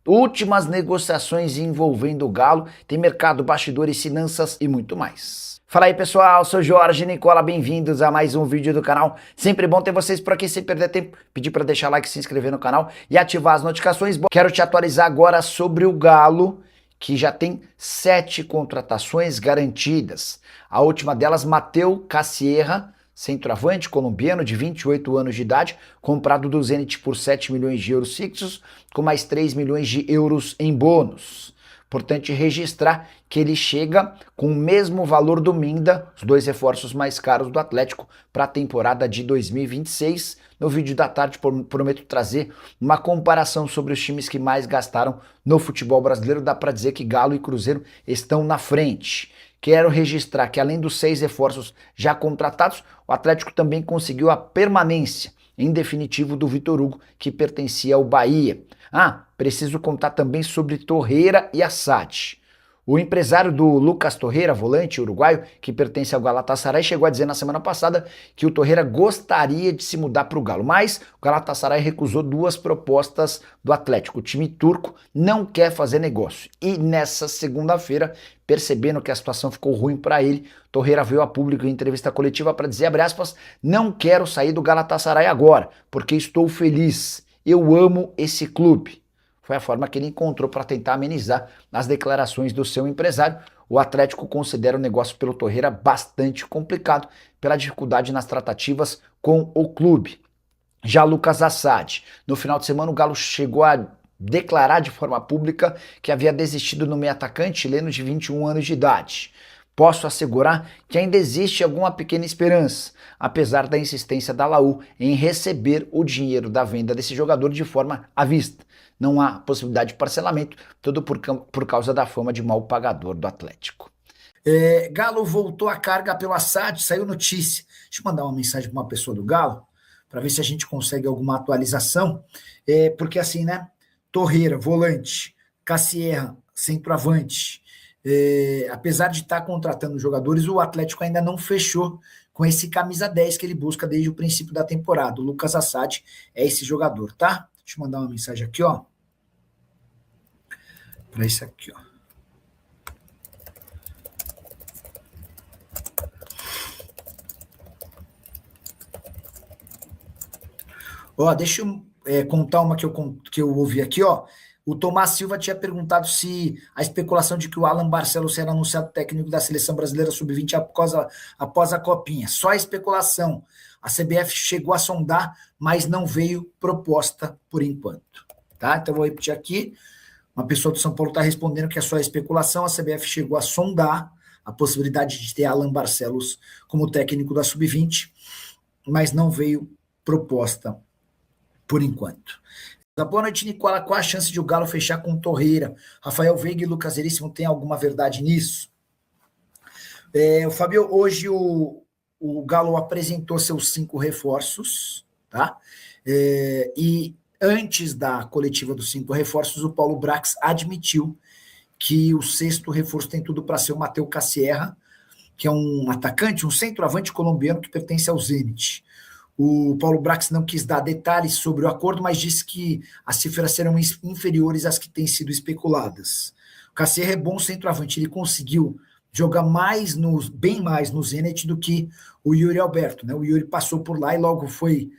últimas negociações envolvendo o Galo, tem mercado, bastidores, finanças e muito mais. Fala aí pessoal, sou Jorge Nicola, bem-vindos a mais um vídeo do canal. Sempre bom ter vocês por aqui, sem perder tempo. Pedir para deixar like, se inscrever no canal e ativar as notificações. Quero te atualizar agora sobre o Galo, que já tem 7 contratações garantidas. A última delas, Matheus Cassierra, centroavante colombiano de 28 anos de idade, comprado do Zenit por 7 milhões de euros fixos, com mais 3 milhões de euros em bônus. Importante registrar que ele chega com o mesmo valor do Minda, os dois reforços mais caros do Atlético, para a temporada de 2026. No vídeo da tarde prometo trazer uma comparação sobre os times que mais gastaram no futebol brasileiro. Dá para dizer que Galo e Cruzeiro estão na frente. Quero registrar que além dos 6 reforços já contratados, o Atlético também conseguiu a permanência, em definitivo, do Vitor Hugo, que pertencia ao Bahia. Preciso contar também sobre Torreira e Asad. O empresário do Lucas Torreira, volante uruguaio, que pertence ao Galatasaray, chegou a dizer na semana passada que o Torreira gostaria de se mudar para o Galo, mas o Galatasaray recusou 2 propostas do Atlético. O time turco não quer fazer negócio. E nessa segunda-feira, percebendo que a situação ficou ruim para ele, Torreira veio a público em entrevista coletiva para dizer, abre aspas, não quero sair do Galatasaray agora, porque estou feliz, eu amo esse clube. Foi a forma que ele encontrou para tentar amenizar as declarações do seu empresário. O Atlético considera o negócio pelo Torreira bastante complicado pela dificuldade nas tratativas com o clube. Já Lucas Asad, no final de semana o Galo chegou a declarar de forma pública que havia desistido no meio atacante chileno de 21 anos de idade. Posso assegurar que ainda existe alguma pequena esperança, apesar da insistência da Laú em receber o dinheiro da venda desse jogador de forma à vista. Não há possibilidade de parcelamento, tudo por causa da fama de mau pagador do Atlético. Galo voltou a carga pelo Asad, saiu notícia. Deixa eu mandar uma mensagem para uma pessoa do Galo, para ver se a gente consegue alguma atualização. Porque assim, né? Torreira, volante, Cassierra, centroavante. Apesar de estar contratando jogadores, o Atlético ainda não fechou com esse camisa 10 que ele busca desde o princípio da temporada. O Lucas Asad é esse jogador, tá? Deixa eu mandar uma mensagem aqui, ó. Para isso aqui, ó. Ó, deixa eu contar uma que eu ouvi aqui, ó. O Tomás Silva tinha perguntado se a especulação de que o Alan Barcelos será anunciado técnico da Seleção Brasileira Sub-20 após a Copinha. Só a especulação. A CBF chegou a sondar, mas não veio proposta por enquanto. Tá? Então vou repetir aqui. Uma pessoa do São Paulo está respondendo que é só especulação. A CBF chegou a sondar a possibilidade de ter Alan Barcelos como técnico da Sub-20, mas não veio proposta por enquanto. Boa noite, Nicola. Qual a chance de o Galo fechar com o Torreira? Rafael Veiga e Lucas Veríssimo, tem alguma verdade nisso? O Fabio, hoje o Galo apresentou seus 5 reforços, tá? E antes da coletiva dos 5 reforços, o Paulo Brax admitiu que o 6º reforço tem tudo para ser o Matheus Cassierra, que é um atacante, um centroavante colombiano que pertence ao Zenit. O Paulo Brax não quis dar detalhes sobre o acordo, mas disse que as cifras serão inferiores às que têm sido especuladas. O Cassierra é bom centroavante, ele conseguiu jogar bem mais no Zenit do que o Yuri Alberto, né? O Yuri passou por lá e logo foi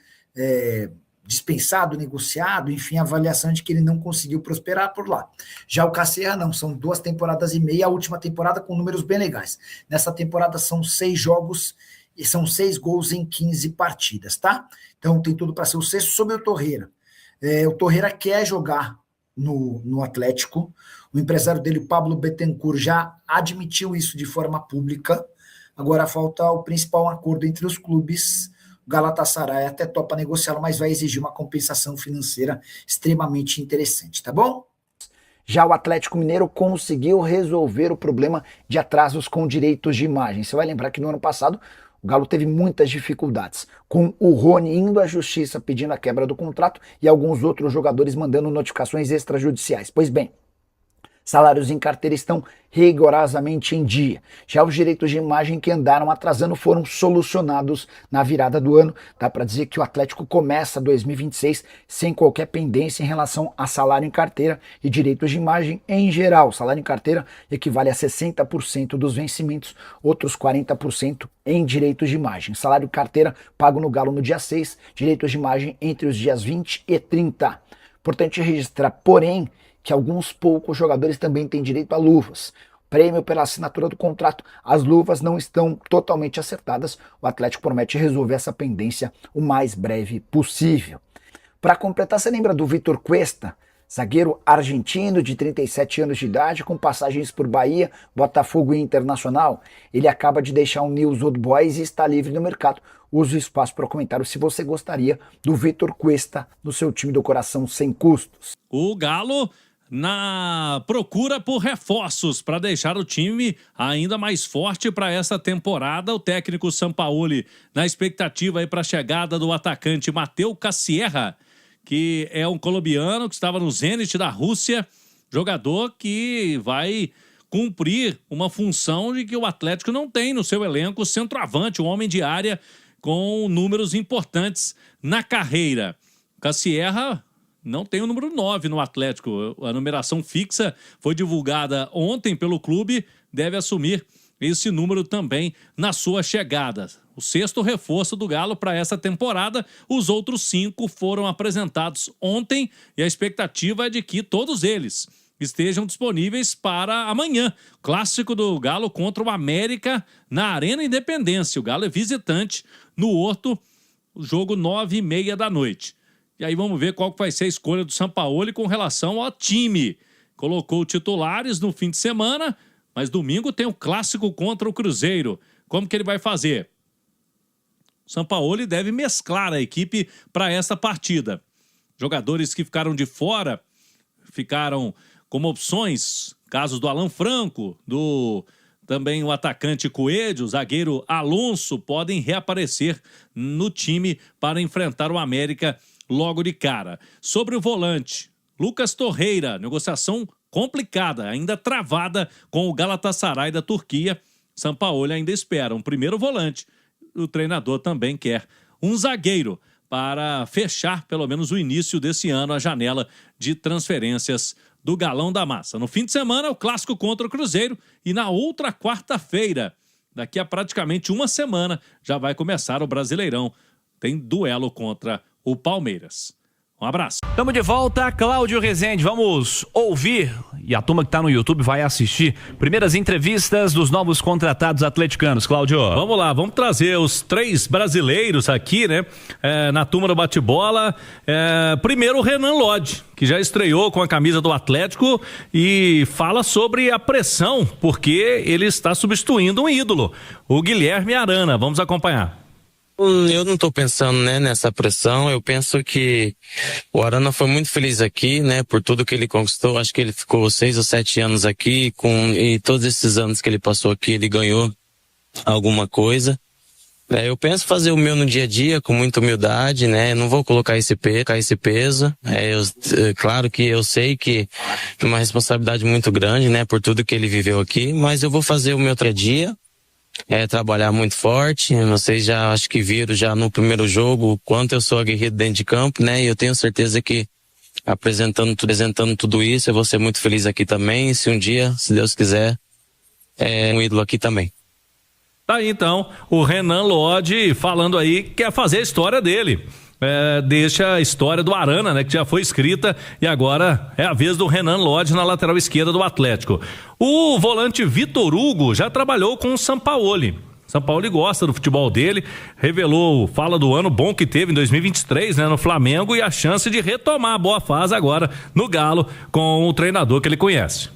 dispensado, negociado, enfim, a avaliação de que ele não conseguiu prosperar por lá. Já o Cassierra não, são 2 temporadas e meia, a última temporada com números bem legais. Nessa temporada são 6 jogos e são 6 gols em 15 partidas, tá? Então tem tudo para ser o 6º. Sobre o Torreira. O Torreira quer jogar no Atlético. O empresário dele, o Pablo Bettencourt, já admitiu isso de forma pública. Agora falta o principal acordo entre os clubes. O Galatasaray até topa negociá-lo, mas vai exigir uma compensação financeira extremamente interessante, tá bom? Já o Atlético Mineiro conseguiu resolver o problema de atrasos com direitos de imagem. Você vai lembrar que no ano passado o Galo teve muitas dificuldades, com o Rony indo à justiça pedindo a quebra do contrato e alguns outros jogadores mandando notificações extrajudiciais. Pois bem, salários em carteira estão rigorosamente em dia. Já os direitos de imagem que andaram atrasando foram solucionados na virada do ano. Dá para dizer que o Atlético começa 2026 sem qualquer pendência em relação a salário em carteira e direitos de imagem em geral. Salário em carteira equivale a 60% dos vencimentos, outros 40% em direitos de imagem. Salário em carteira pago no Galo no dia 6, direitos de imagem entre os dias 20 e 30. Importante registrar, porém, que alguns poucos jogadores também têm direito a luvas. Prêmio pela assinatura do contrato, as luvas não estão totalmente acertadas. O Atlético promete resolver essa pendência o mais breve possível. Para completar, você lembra do Vitor Cuesta, zagueiro argentino de 37 anos de idade, com passagens por Bahia, Botafogo e Internacional? Ele acaba de deixar o News Old Boys e está livre no mercado. Use o espaço para comentário se você gostaria do Vitor Cuesta no seu time do coração sem custos. O Galo na procura por reforços para deixar o time ainda mais forte para essa temporada. O técnico Sampaoli na expectativa para a chegada do atacante Matheus Cassierra, que é um colombiano que estava no Zenit da Rússia, jogador que vai cumprir uma função de que o Atlético não tem no seu elenco, centroavante, um homem de área com números importantes na carreira. Cassierra não tem o número 9 no Atlético. A numeração fixa foi divulgada ontem pelo clube, deve assumir esse número também na sua chegada. O 6º reforço do Galo para essa temporada. Os outros 5 foram apresentados ontem e a expectativa é de que todos eles estejam disponíveis para amanhã. Clássico do Galo contra o América na Arena Independência. O Galo é visitante no Horto, o jogo 9h30 da noite. E aí vamos ver qual vai ser a escolha do Sampaoli com relação ao time. Colocou titulares no fim de semana, mas domingo tem o clássico contra o Cruzeiro. Como que ele vai fazer? O Sampaoli deve mesclar a equipe para essa partida. Jogadores que ficaram de fora, ficaram como opções, casos do Alan Franco, também o atacante Coelho, o zagueiro Alonso, podem reaparecer no time para enfrentar o América logo de cara. Sobre o volante, Lucas Torreira, negociação complicada, ainda travada com o Galatasaray da Turquia. Sampaoli ainda espera um primeiro volante. O treinador também quer um zagueiro para fechar pelo menos o início desse ano a janela de transferências do Galão da Massa. No fim de semana, o clássico contra o Cruzeiro e na outra quarta-feira, daqui a praticamente uma semana, já vai começar o Brasileirão. Tem duelo contra o Palmeiras. Um abraço. Estamos de volta, Cláudio Rezende. Vamos ouvir, e a turma que está no YouTube vai assistir, primeiras entrevistas dos novos contratados atleticanos. Cláudio. Vamos lá, vamos trazer os 3 brasileiros aqui, né? Na turma do bate-bola. Primeiro o Renan Lodge, que já estreou com a camisa do Atlético e fala sobre a pressão, porque ele está substituindo um ídolo, o Guilherme Arana. Vamos acompanhar. Eu não estou pensando, né, nessa pressão. Eu penso que o Arana foi muito feliz aqui, né, por tudo que ele conquistou. Acho que ele ficou 6 ou 7 anos aqui, e todos esses anos que ele passou aqui, ele ganhou alguma coisa. Eu penso fazer o meu no dia a dia, com muita humildade, né, não vou colocar esse peso. Claro que eu sei que é uma responsabilidade muito grande, né, por tudo que ele viveu aqui, mas eu vou fazer o meu dia a dia. Trabalhar muito forte. Vocês já acho que viram já no primeiro jogo o quanto eu sou aguerrido dentro de campo, né? E eu tenho certeza que apresentando tudo isso, eu vou ser muito feliz aqui também. E se um dia, se Deus quiser, um ídolo aqui também. Tá aí então o Renan Lodge falando aí que quer fazer a história dele. Deixa a história do Arana, né, que já foi escrita, e agora é a vez do Renan Lodge na lateral esquerda do Atlético. O volante Vitor Hugo já trabalhou com o Sampaoli. Sampaoli gosta do futebol dele, revelou, fala do ano bom que teve em 2023, né, no Flamengo, e a chance de retomar a boa fase agora no Galo com o treinador que ele conhece.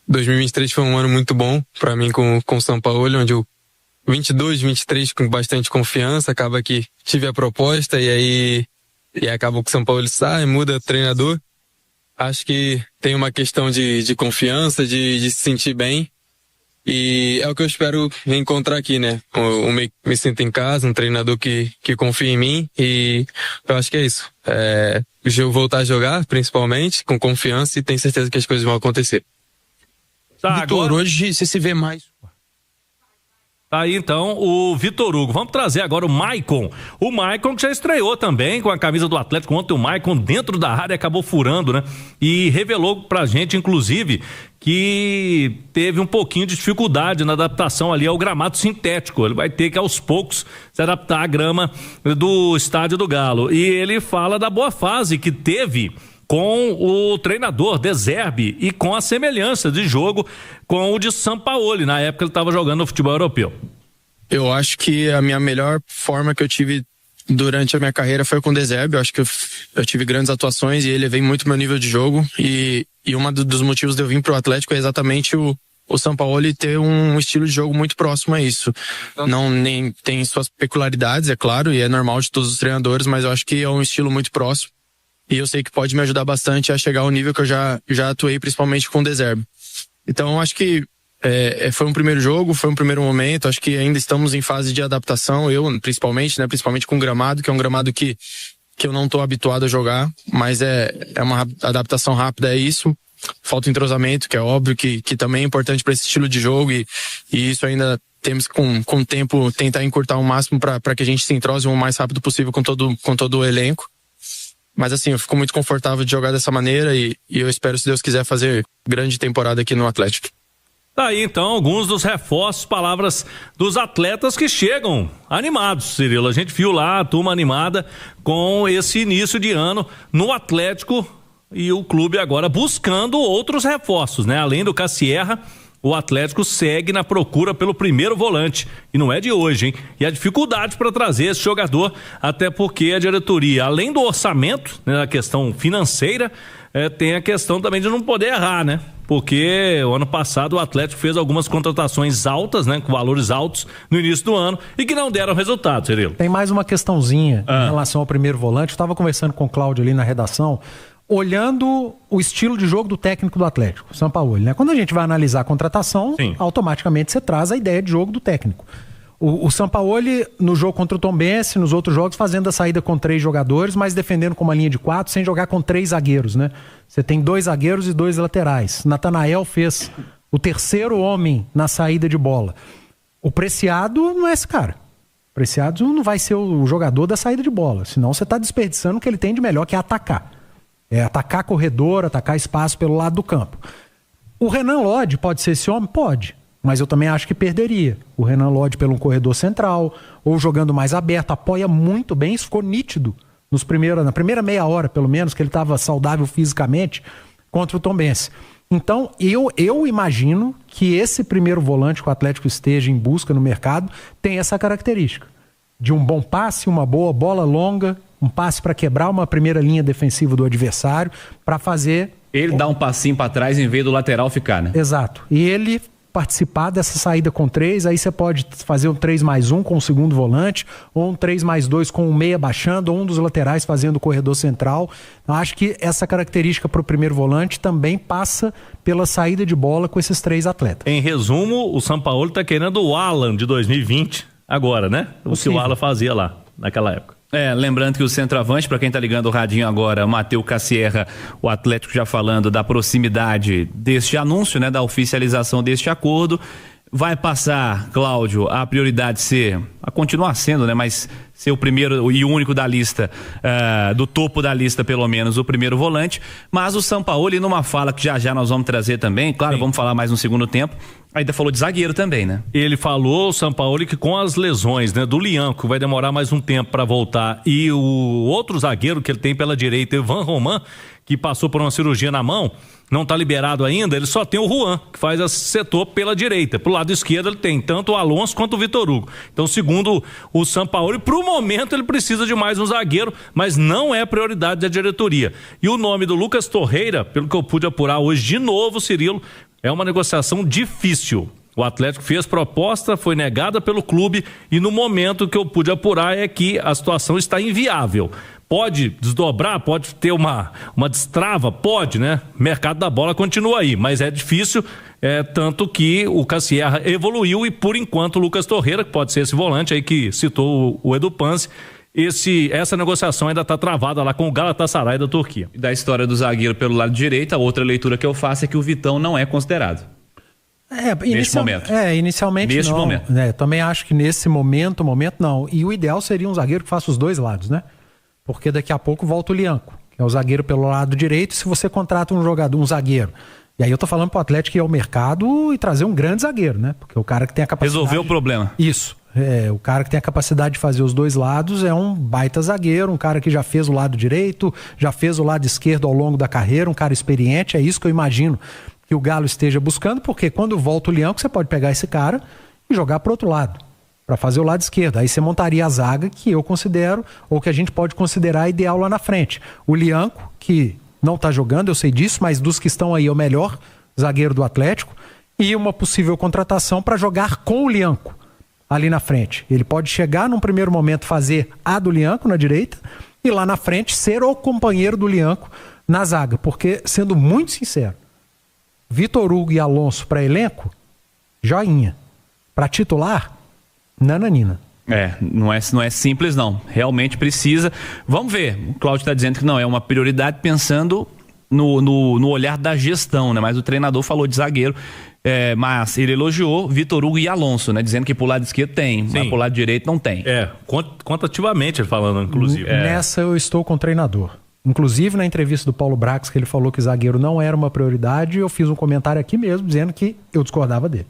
2023 foi um ano muito bom para mim com o Sampaoli, onde eu 22, 23 com bastante confiança, acaba que tive a proposta e acaba que o São Paulo sai, muda treinador. Acho que tem uma questão de confiança, de se sentir bem, e é o que eu espero encontrar aqui, né? Eu me sinto em casa, um treinador que confia em mim, e eu acho que é isso. Eu voltar a jogar, principalmente, com confiança, e tenho certeza que as coisas vão acontecer. Tá, Vitor, agora... hoje você se vê mais. Tá aí então o Vitor Hugo. Vamos trazer agora o Maicon. O Maicon que já estreou também com a camisa do Atlético. Ontem o Maicon dentro da área acabou furando, né? E revelou pra gente, inclusive, que teve um pouquinho de dificuldade na adaptação ali ao gramado sintético. Ele vai ter que aos poucos se adaptar à grama do Estádio do Galo. E ele fala da boa fase que teve com o treinador De Zerbi e com a semelhança de jogo com o de Sampaoli. Na época ele estava jogando no futebol europeu. Eu acho que a minha melhor forma que eu tive durante a minha carreira foi com o De Zerbi. Eu acho que eu tive grandes atuações e ele elevei muito meu nível de jogo. E um dos motivos de eu vir pro Atlético é exatamente o Sampaoli ter um estilo de jogo muito próximo a isso. Não nem tem suas peculiaridades, é claro, e é normal de todos os treinadores, mas eu acho que é um estilo muito próximo. E eu sei que pode me ajudar bastante a chegar ao nível que eu já atuei, principalmente com o De Zerbi. Então, eu acho que foi um primeiro jogo, foi um primeiro momento. Acho que ainda estamos em fase de adaptação, eu principalmente, né? Principalmente com o gramado, que é um gramado que eu não estou habituado a jogar, mas é uma adaptação rápida, é isso. Falta entrosamento, que é óbvio que também é importante para esse estilo de jogo, e isso ainda temos que, com o tempo, tentar encurtar o máximo para que a gente se entrose o mais rápido possível com todo o elenco. Mas assim, eu fico muito confortável de jogar dessa maneira e eu espero, se Deus quiser, fazer grande temporada aqui no Atlético. Tá aí então alguns dos reforços, palavras dos atletas que chegam animados, Cirilo. A gente viu lá a turma animada com esse início de ano no Atlético e o clube agora buscando outros reforços, né? Além do Cassierra, o Atlético segue na procura pelo primeiro volante. E não é de hoje, hein? E a dificuldade para trazer esse jogador, até porque a diretoria, além do orçamento, né, a questão financeira, tem a questão também de não poder errar, né? Porque o ano passado o Atlético fez algumas contratações altas, né? Com valores altos no início do ano e que não deram resultado, Cirilo. Tem mais uma questãozinha em relação ao primeiro volante. Eu estava conversando com o Cláudio ali na redação, olhando o estilo de jogo do técnico do Atlético, Sampaoli, né? Quando a gente vai analisar a contratação, sim, automaticamente você traz a ideia de jogo do técnico. O Sampaoli, no jogo contra o Tombense, nos outros jogos, fazendo a saída com 3 jogadores, mas defendendo com uma linha de 4, sem jogar com 3 zagueiros, né? Você tem 2 zagueiros e 2 laterais. Natanael fez o terceiro homem na saída de bola. O Preciado não é esse cara. O Preciado não vai ser o jogador da saída de bola, senão você está desperdiçando o que ele tem de melhor, que é atacar. É atacar corredor, atacar espaço pelo lado do campo. O Renan Lodge pode ser esse homem? Pode. Mas eu também acho que perderia. O Renan Lodge pelo corredor central, ou jogando mais aberto, apoia muito bem. Isso ficou nítido na primeira meia hora, pelo menos, que ele estava saudável fisicamente contra o Tombense. Então, eu imagino que esse primeiro volante que o Atlético esteja em busca no mercado tem essa característica de um bom passe, uma boa bola longa, um passe para quebrar uma primeira linha defensiva do adversário, para fazer... Ele dá um passinho para trás em vez do lateral ficar, né? Exato. E ele participar dessa saída com 3, aí você pode fazer um 3+1 com o segundo volante, ou um 3+2 com o meia baixando, ou um dos laterais fazendo o corredor central. Eu acho que essa característica para o primeiro volante também passa pela saída de bola com esses 3 atletas. Em resumo, o Sampaoli está querendo o Alan de 2020 agora, né? O que o Alan fazia lá, naquela época. Lembrando que o centroavante, para quem tá ligando o radinho agora, Matheus Cassierra, o Atlético já falando da proximidade deste anúncio, né, da oficialização deste acordo, vai passar, Cláudio, a prioridade a continuar sendo, né, mas ser o primeiro e único da lista, do topo da lista pelo menos, o primeiro volante, mas o Sampaoli, numa fala que já nós vamos trazer também, claro, sim, vamos falar mais no segundo tempo, ainda falou de zagueiro também, né? Ele falou, o Sampaoli, que com as lesões, né, do Lian, que vai demorar mais um tempo para voltar, e o outro zagueiro que ele tem pela direita, Ivan Roman, que passou por uma cirurgia na mão, não está liberado ainda, ele só tem o Juan, que faz esse setor pela direita. Pro lado esquerdo ele tem tanto o Alonso quanto o Vitor Hugo. Então, segundo o Sampaoli, pro momento ele precisa de mais um zagueiro, mas não é prioridade da diretoria. E o nome do Lucas Torreira, pelo que eu pude apurar hoje de novo, Cirilo, é uma negociação difícil. O Atlético fez proposta, foi negada pelo clube e no momento que eu pude apurar é que a situação está inviável. Pode desdobrar, pode ter uma destrava, pode, né? O mercado da bola continua aí, mas é difícil, tanto que o Cassierra evoluiu e por enquanto o Lucas Torreira, que pode ser esse volante aí que citou o Edu Panzi, essa negociação ainda está travada lá com o Galatasaray da Turquia. E da história do zagueiro pelo lado direito, a outra leitura que eu faço é que o Vitão não é considerado. Nesse momento. Inicialmente neste não. Momento. Também acho que nesse momento não. E o ideal seria um zagueiro que faça os dois lados, né? Porque daqui a pouco volta o Lianco, que é o zagueiro pelo lado direito. Se você contrata um zagueiro, e aí eu tô falando pro Atlético ir ao mercado e trazer um grande zagueiro, né? Porque o cara que tem a capacidade... Resolver o problema. Isso. O cara que tem a capacidade de fazer os dois lados é um baita zagueiro, um cara que já fez o lado direito, já fez o lado esquerdo ao longo da carreira, um cara experiente. É isso que eu imagino que o Galo esteja buscando, porque quando volta o Lianco, você pode pegar esse cara e jogar pro outro lado, para fazer o lado esquerdo. Aí você montaria a zaga que eu considero, ou que a gente pode considerar ideal lá na frente. O Lianco, que não tá jogando, eu sei disso, mas dos que estão aí é o melhor zagueiro do Atlético, e uma possível contratação para jogar com o Lianco ali na frente. Ele pode chegar num primeiro momento fazer a do Lianco na direita e lá na frente ser o companheiro do Lianco na zaga, porque, sendo muito sincero, Vitor Hugo e Alonso para elenco, joinha. Para titular, nananina. Não é simples não, realmente precisa. Vamos ver, o Cláudio está dizendo que não é uma prioridade pensando no olhar da gestão, né? Mas o treinador falou de zagueiro, mas ele elogiou Vitor Hugo e Alonso, né? Dizendo que pro lado esquerdo tem, mas pro lado direito não tem. Quantitativamente ele falando, inclusive. Nessa eu estou com o treinador. Inclusive na entrevista do Paulo Brax, que ele falou que zagueiro não era uma prioridade, eu fiz um comentário aqui mesmo dizendo que eu discordava dele.